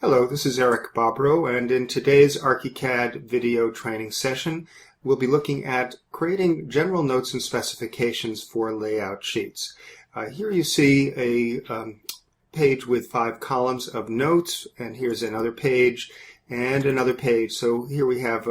Hello, this is Eric Bobrow, and in today's ArchiCAD video training session, we'll be looking at creating general notes and specifications for layout sheets. Here you see a page with 5 columns of notes, and here's another page and another page. So here we have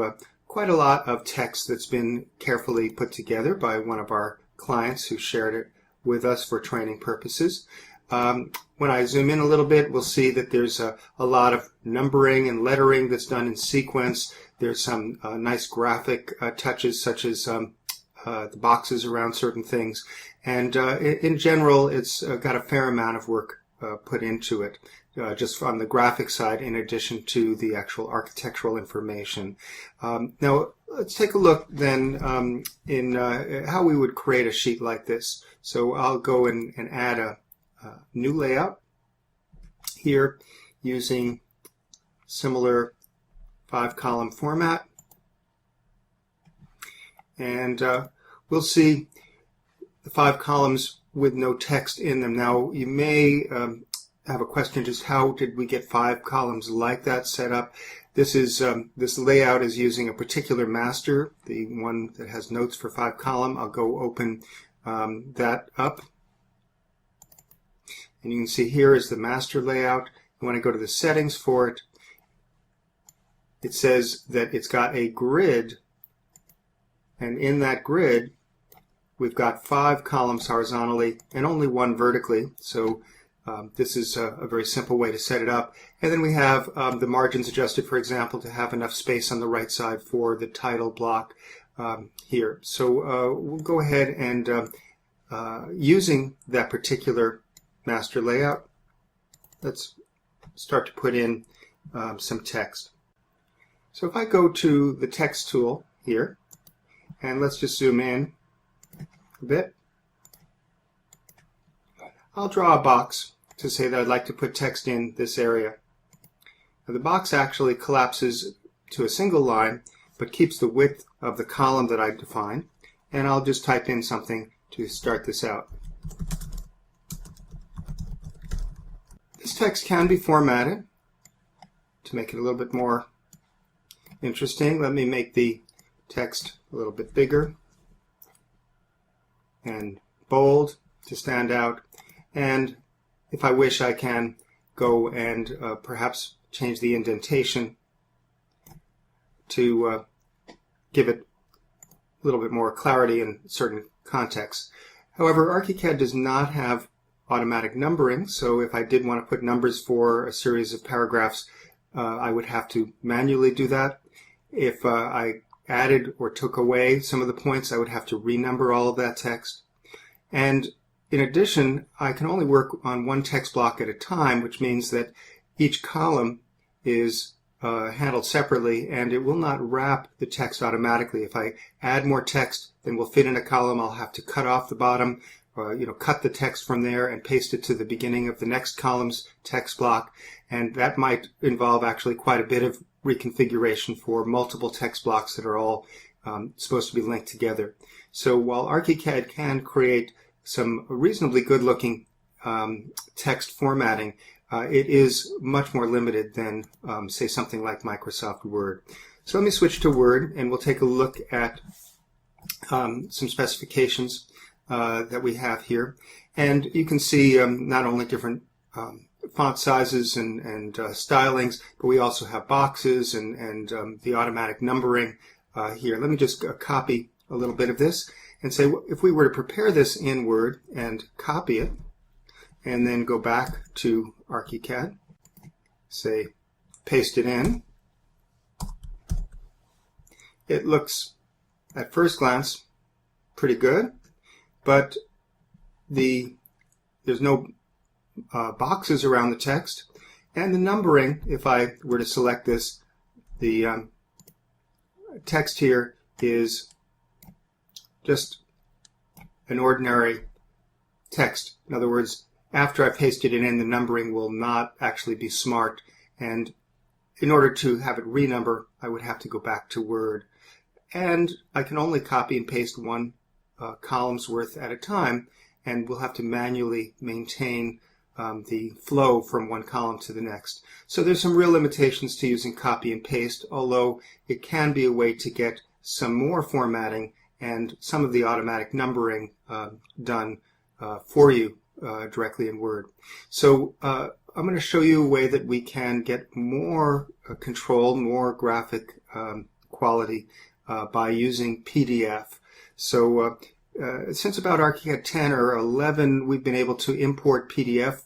quite a lot of text that's been carefully put together by one of our clients who shared it with us for training purposes. When I zoom in a little bit, we'll see that there's a lot of numbering and lettering that's done in sequence. There's some nice graphic touches, such as the boxes around certain things. And in general, it's got a fair amount of work put into it, just on the graphic side, in addition to the actual architectural information. Now, let's take a look then in how we would create a sheet like this. So I'll go and add a new layout here using similar 5-column format, and we'll see the 5 columns with no text in them. Now you may have a question, just how did we get 5 columns like that set up? This is this layout is using a particular master, the one that has notes for 5 column. I'll go open that up. And you can see here is the master layout. When I go to the settings for it, it says that it's got a grid, and in that grid we've got 5 columns horizontally and only 1 vertically. So this is a very simple way to set it up. And then we have the margins adjusted, for example, to have enough space on the right side for the title block here. So we'll go ahead and using that particular master layout, let's start to put in some text. So if I go to the text tool here, and let's just zoom in a bit, I'll draw a box to say that I'd like to put text in this area. Now, the box actually collapses to a single line, but keeps the width of the column that I defined, and I'll just type in something to start this out. This text can be formatted to make it a little bit more interesting. Let me make the text a little bit bigger and bold to stand out. And if I wish, I can go and perhaps change the indentation to give it a little bit more clarity in certain contexts. However, ArchiCAD does not have automatic numbering, so if I did want to put numbers for a series of paragraphs, I would have to manually do that. If I added or took away some of the points, I would have to renumber all of that text. And in addition, I can only work on one text block at a time, which means that each column is handled separately, and it will not wrap the text automatically. If I add more text than will fit in a column, I'll have to cut off the bottom, cut the text from there and paste it to the beginning of the next column's text block, and that might involve actually quite a bit of reconfiguration for multiple text blocks that are all supposed to be linked together. So while ArchiCAD can create some reasonably good-looking text formatting, it is much more limited than, say, something like Microsoft Word. So let me switch to Word, and we'll take a look at some specifications that we have here. And you can see not only different font sizes and stylings, but we also have boxes and the automatic numbering here. Let me just copy a little bit of this and say, if we were to prepare this in Word and copy it, and then go back to ArchiCAD, say, paste it in, it looks, at first glance, pretty good. But there's no boxes around the text, and the numbering, if I were to select this, the text here is just an ordinary text. In other words, after I've pasted it in, the numbering will not actually be smart, and in order to have it renumber, I would have to go back to Word. And I can only copy and paste one columns worth at a time, and we'll have to manually maintain the flow from one column to the next. So there's some real limitations to using copy and paste, although it can be a way to get some more formatting and some of the automatic numbering done for you directly in Word. So I'm going to show you a way that we can get more control, more graphic quality by using PDF. So since about ArchiCAD 10 or 11, we've been able to import PDF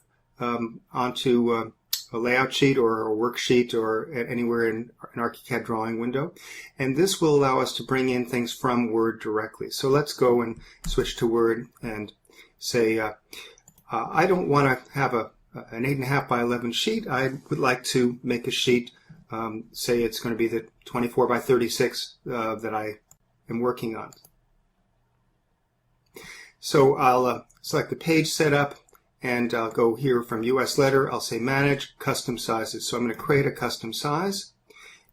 onto a layout sheet or a worksheet or anywhere in an ArchiCAD drawing window. And this will allow us to bring in things from Word directly. So let's go and switch to Word and say, I don't want to have an 8.5 by 11 sheet. I would like to make a sheet, say it's going to be the 24 by 36 that I am working on. So I'll select the page setup, and I'll go here from US Letter. I'll say Manage Custom Sizes. So I'm going to create a custom size,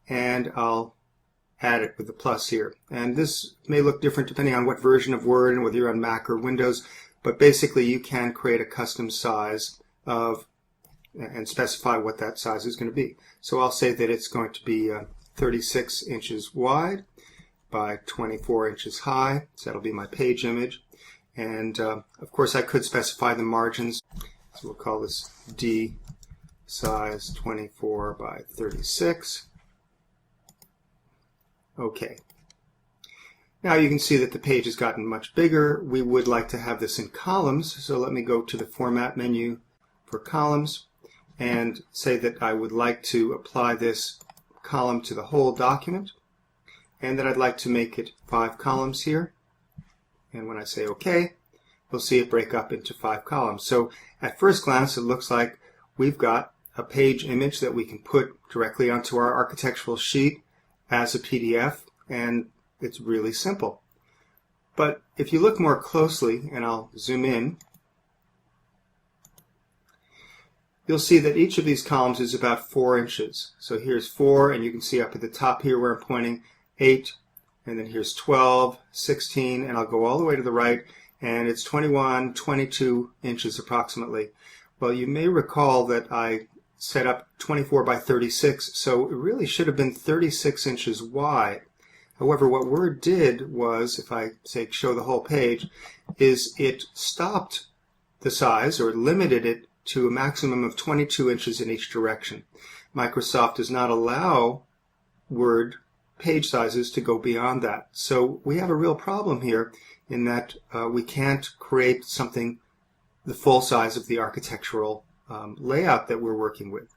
and I'll add it with the plus here. And this may look different depending on what version of Word and whether you're on Mac or Windows, but basically you can create a custom size of and specify what that size is going to be. So I'll say that it's going to be 36 inches wide by 24 inches high. So that'll be my page image. And of course I could specify the margins. So we'll call this D size 24 by 36. Okay. Now you can see that the page has gotten much bigger. We would like to have this in columns. So let me go to the Format menu for columns and say that I would like to apply this column to the whole document, and that I'd like to make it 5 columns here. And when I say OK, we'll see it break up into 5 columns. So at first glance, it looks like we've got a page image that we can put directly onto our architectural sheet as a PDF, and it's really simple. But if you look more closely, and I'll zoom in, you'll see that each of these columns is about 4 inches. So here's 4, and you can see up at the top here where I'm pointing 8, and then here's 12, 16, and I'll go all the way to the right, and it's 21, 22 inches approximately. Well, you may recall that I set up 24 by 36, so it really should have been 36 inches wide. However, what Word did was, if I say show the whole page, is it stopped the size or limited it to a maximum of 22 inches in each direction. Microsoft does not allow Word page sizes to go beyond that. So we have a real problem here in that we can't create something the full size of the architectural layout that we're working with.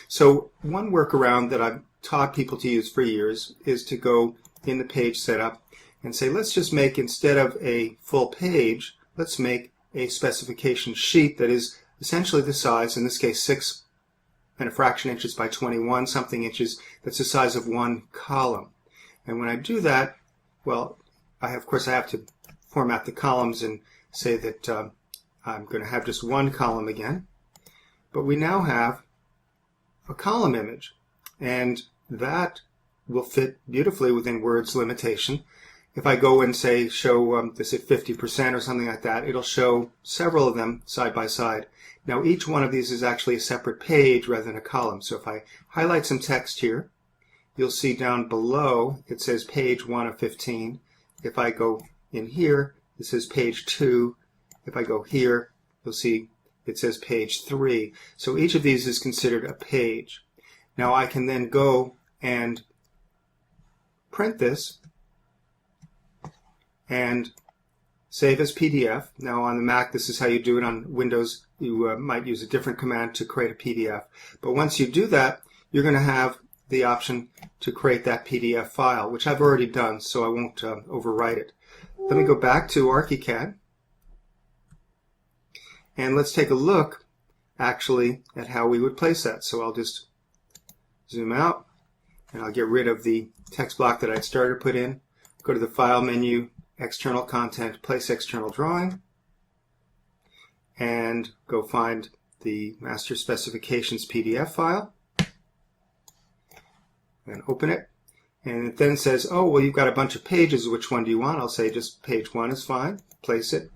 So one workaround that I've taught people to use for years is to go in the page setup and say, let's just make, instead of a full page, let's make a specification sheet that is essentially the size, in this case 6 and a fraction inches by 21 something inches, that's the size of one column. And when I do that, well, of course I have to format the columns and say that I'm going to have just one column again. But we now have a column image, and that will fit beautifully within Word's limitation. If I go and say show this at 50% or something like that, it'll show several of them side by side. Now each one of these is actually a separate page rather than a column. So if I highlight some text here, you'll see down below it says page 1 of 15. If I go in here, it says page 2. If I go here, you'll see it says page 3. So each of these is considered a page. Now I can then go and print this and save as PDF. Now on the Mac, this is how you do it. On Windows, you might use a different command to create a PDF. But once you do that, you're going to have the option to create that PDF file, which I've already done, so I won't overwrite it. Let me go back to ArchiCAD, and let's take a look actually at how we would place that. So I'll just zoom out, and I'll get rid of the text block that I started to put in. Go to the File menu, External Content, Place External Drawing, and go find the Master Specifications PDF file, and open it. And it then says, oh, well, you've got a bunch of pages. Which one do you want? I'll say just page 1 is fine. Place it,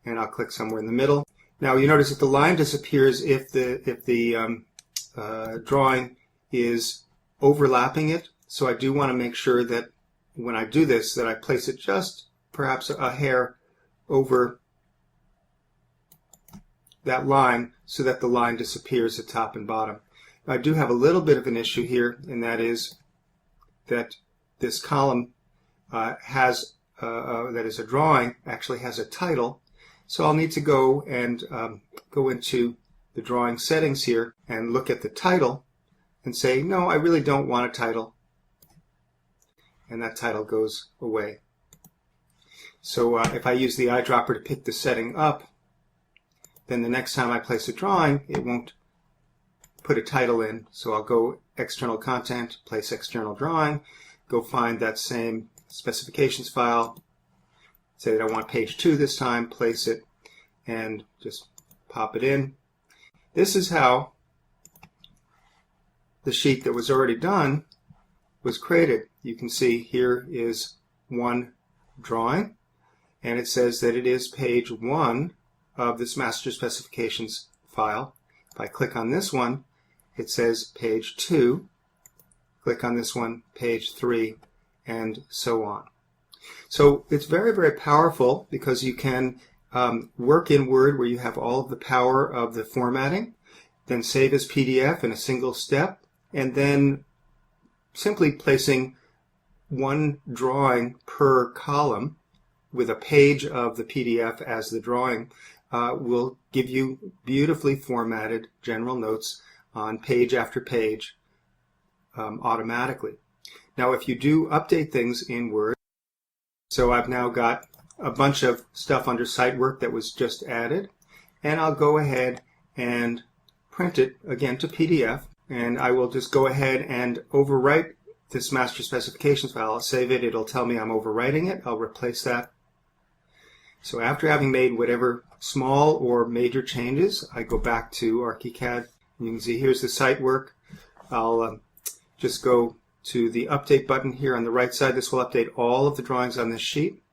and I'll click somewhere in the middle. Now you notice that the line disappears if the drawing is overlapping it. So I do want to make sure that when I do this, that I place it just perhaps a hair over that line so that the line disappears at top and bottom. I do have a little bit of an issue here, and that is that this column that is a drawing actually has a title. So I'll need to go and go into the drawing settings here and look at the title and say, no, I really don't want a title. And that title goes away. So if I use the eyedropper to pick the setting up, then the next time I place a drawing, it won't put a title in. So I'll go external content, place external drawing, go find that same specifications file, say that I want page 2 this time, place it, and just pop it in. This is how the sheet that was already done was created. You can see here is one drawing, and it says that it is page 1 of this master specifications file. If I click on this one, it says page 2. Click on this one, page 3, and so on. So it's very, very powerful because you can work in Word where you have all of the power of the formatting, then save as PDF in a single step, and then simply placing one drawing per column with a page of the PDF as the drawing will give you beautifully formatted general notes on page after page automatically. Now if you do update things in Word, so I've now got a bunch of stuff under site work that was just added, and I'll go ahead and print it again to PDF, and I will just go ahead and overwrite this master specifications file. I'll save it, it'll tell me I'm overwriting it, I'll replace that. So after having made whatever small or major changes, I go back to ArchiCAD. You can see here's the site work. I'll just go to the update button here on the right side. This will update all of the drawings on this sheet.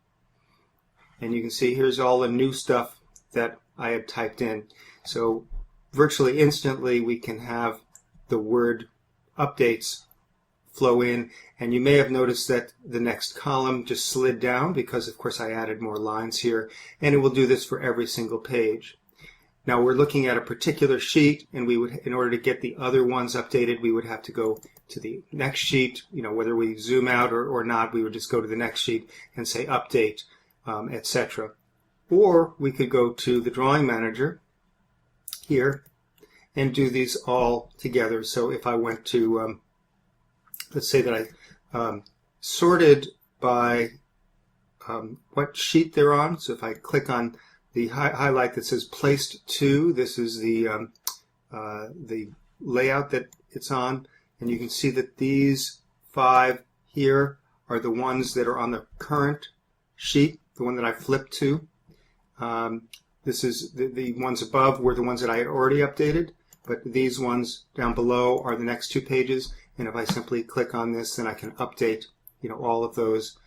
And you can see here's all the new stuff that I had typed in. So virtually instantly we can have the Word updates flow in, and you may have noticed that the next column just slid down because of course I added more lines here, and it will do this for every single page. Now we're looking at a particular sheet, and we would, in order to get the other ones updated, we would have to go to the next sheet. You know, whether we zoom out or not, we would just go to the next sheet and say update, etc. Or we could go to the drawing manager here and do these all together. So if I went to let's say that I sorted by what sheet they're on. So if I click on the highlight that says placed to, this is the layout that it's on, and you can see that these 5 here are the ones that are on the current sheet, the one that I flipped to. This is the ones above were the ones that I had already updated, but these ones down below are the next 2 pages. And if I simply click on this, then I can update, you know, all of those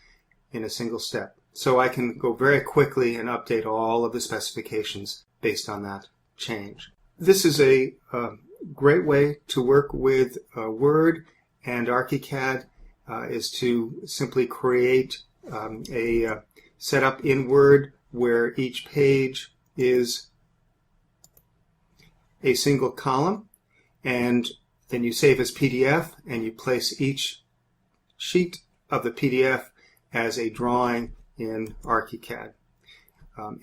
in a single step. So I can go very quickly and update all of the specifications based on that change. This is a great way to work with Word, and ArchiCAD is to simply create a setup in Word where each page is a single column, and then you save as PDF, and you place each sheet of the PDF as a drawing in ArchiCAD.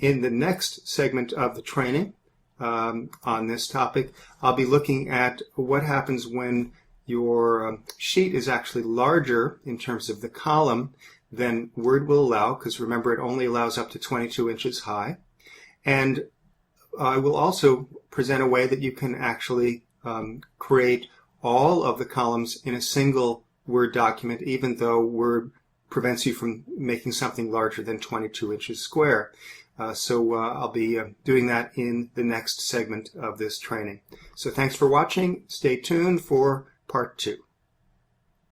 In the next segment of the training on this topic, I'll be looking at what happens when your sheet is actually larger in terms of the column than Word will allow, because remember it only allows up to 22 inches high. And I will also present a way that you can actually create all of the columns in a single Word document, even though Word prevents you from making something larger than 22 inches square. So I'll be doing that in the next segment of this training. So thanks for watching. Stay tuned for part 2.